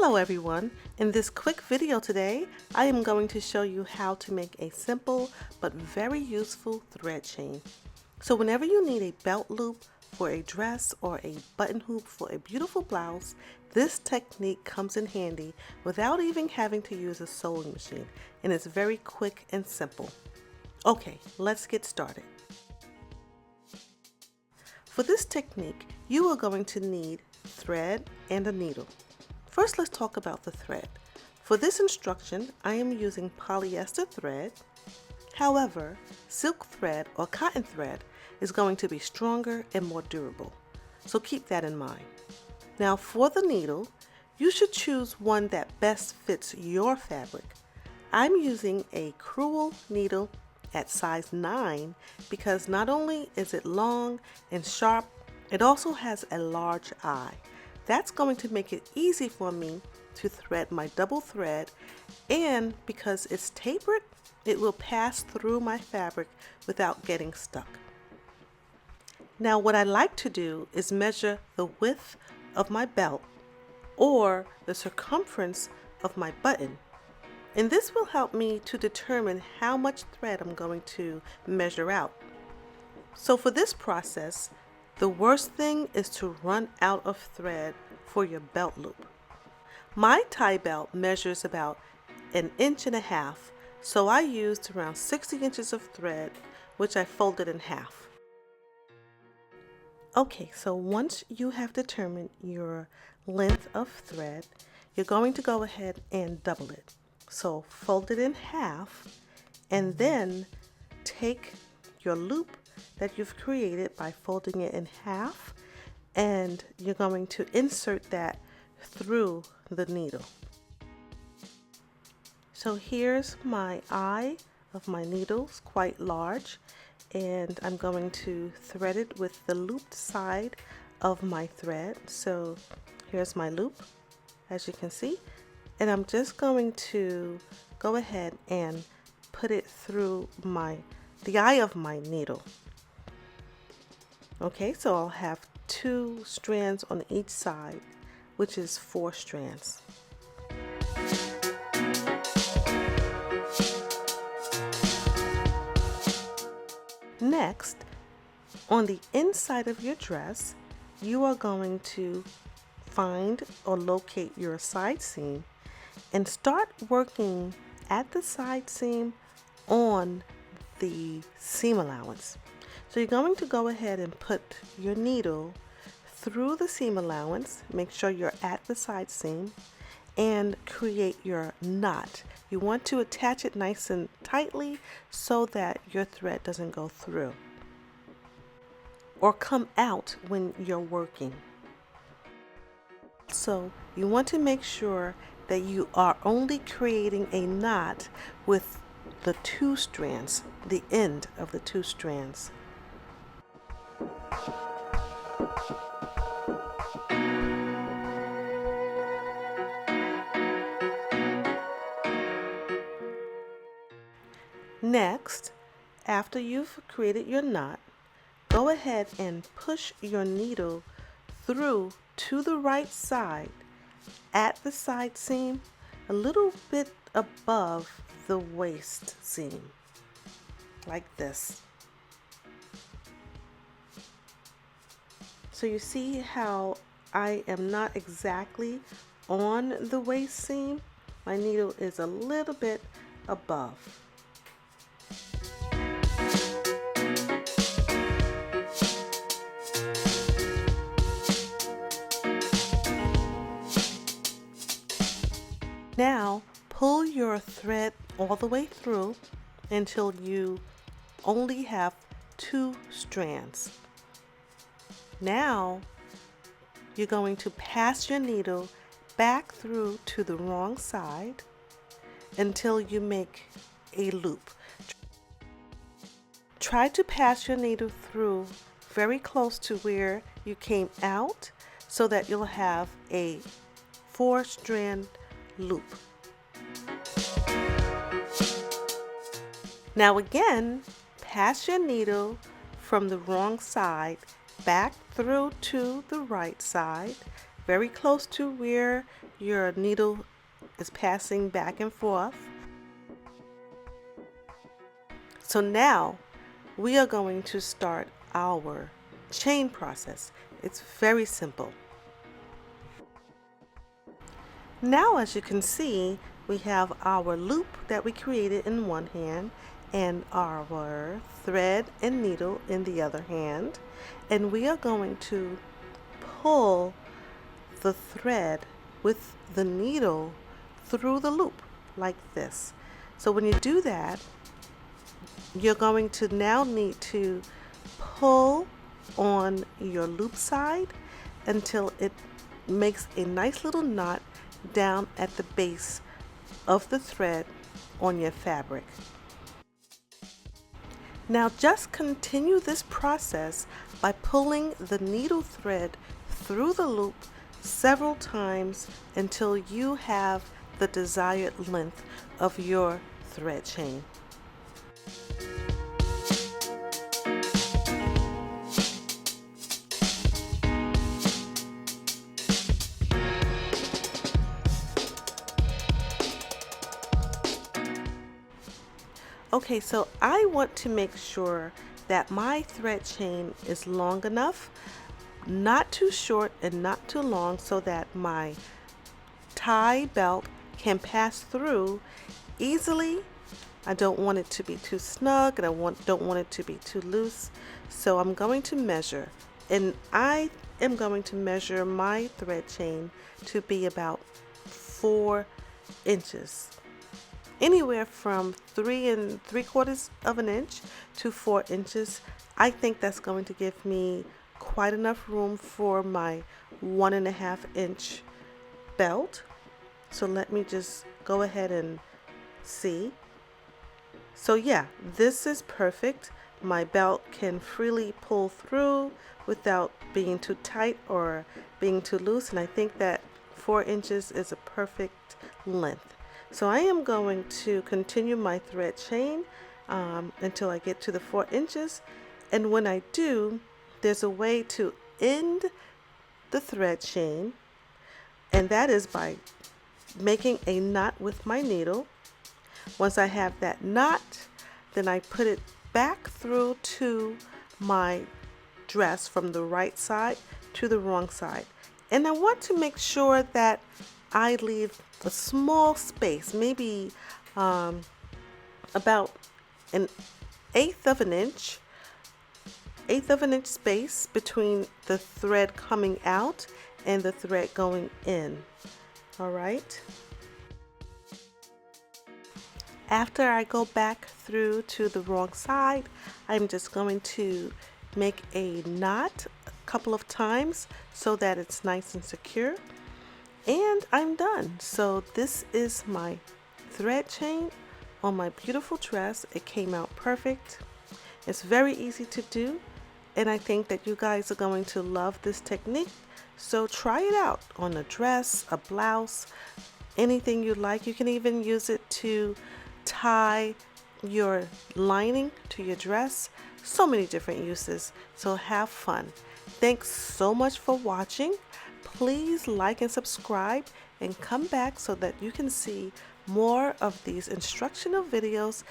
Hello everyone! In this quick video today, I am going to show you how to make a simple but very useful thread chain. So whenever you need a belt loop for a dress or a button hoop for a beautiful blouse, this technique comes in handy without even having to use a sewing machine, and it's very quick and simple. Okay, let's get started. For this technique, you are going to need thread and a needle. First, let's talk about the thread. For this instruction, I am using polyester thread. However, silk thread or cotton thread is going to be stronger and more durable, so keep that in mind. Now for the needle, you should choose one that best fits your fabric. I'm using a crewel needle at size 9 because not only is it long and sharp, it also has a large eye. That's going to make it easy for me to thread my double thread, and because it's tapered, it will pass through my fabric without getting stuck. Now what I like to do is measure the width of my belt or the circumference of my button, and this will help me to determine how much thread I'm going to measure out. So for this process, the worst thing is to run out of thread for your belt loop. My tie belt measures about 1.5 inches, so I used around 60 inches of thread, which I folded in half. Okay, so once you have determined your length of thread, you're going to go ahead and double it. So fold it in half and then take your loop that you've created by folding it in half, and you're going to insert that through the needle. So here's my eye of my needles, quite large, and I'm going to thread it with the looped side of my thread. So here's my loop, as you can see, and I'm just going to go ahead and put it through the eye of my needle. Okay, so I'll have 2 strands on each side, which is 4 strands. Next, on the inside of your dress, you are going to find or locate your side seam and start working at the side seam on the seam allowance. So you're going to go ahead and put your needle through the seam allowance, make sure you're at the side seam, and create your knot. You want to attach it nice and tightly so that your thread doesn't go through or come out when you're working. So you want to make sure that you are only creating a knot with the 2 strands, the end of the 2 strands. Next, after you've created your knot, go ahead and push your needle through to the right side at the side seam, a little bit above the waist seam, like this. So you see how I am not exactly on the waist seam? My needle is a little bit above. Now pull your thread all the way through until you only have 2 strands. Now you're going to pass your needle back through to the wrong side until you make a loop. Try to pass your needle through very close to where you came out so that you'll have a 4-strand loop. Now again, pass your needle from the wrong side back through to the right side, very close to where your needle is passing back and forth. So now we are going to start our chain process. It's very simple. Now, as you can see, we have our loop that we created in one hand and our thread and needle in the other hand, and we are going to pull the thread with the needle through the loop like this. So when you do that, you're going to now need to pull on your loop side until it makes a nice little knot down at the base of the thread on your fabric. Now just continue this process by pulling the needle thread through the loop several times until you have the desired length of your thread chain. Okay, so I want to make sure that my thread chain is long enough, not too short and not too long, so that my tie belt can pass through easily. I don't want it to be too snug and don't want it to be too loose. So I'm going to measure, and I am going to measure my thread chain to be about 4 inches. Anywhere from 3 3/4 of an inch to 4 inches. I think that's going to give me quite enough room for my 1.5 inch belt. So let me just go ahead and see. So yeah, this is perfect. My belt can freely pull through without being too tight or being too loose, and I think that 4 inches is a perfect length. So I am going to continue my thread chain until I get to the 4 inches, and when I do, there's a way to end the thread chain, and that is by making a knot with my needle. Once I have that knot, then I put it back through to my dress from the right side to the wrong side. And I want to make sure that I leave a small space, maybe about an eighth of an inch space between the thread coming out and the thread going in. All right. After I go back through to the wrong side, I'm just going to make a knot a couple of times so that it's nice and secure. And I'm done. So this is my thread chain on my beautiful dress. It came out perfect. It's very easy to do, and I think that you guys are going to love this technique. So try it out on a dress, a blouse, anything you like. You can even use it to tie your lining to your dress. So many different uses. So have fun. Thanks so much for watching. Please like and subscribe and come back so that you can see more of these instructional videos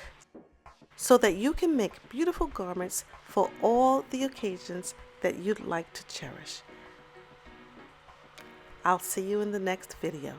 so that you can make beautiful garments for all the occasions that you'd like to cherish. I'll see you in the next video.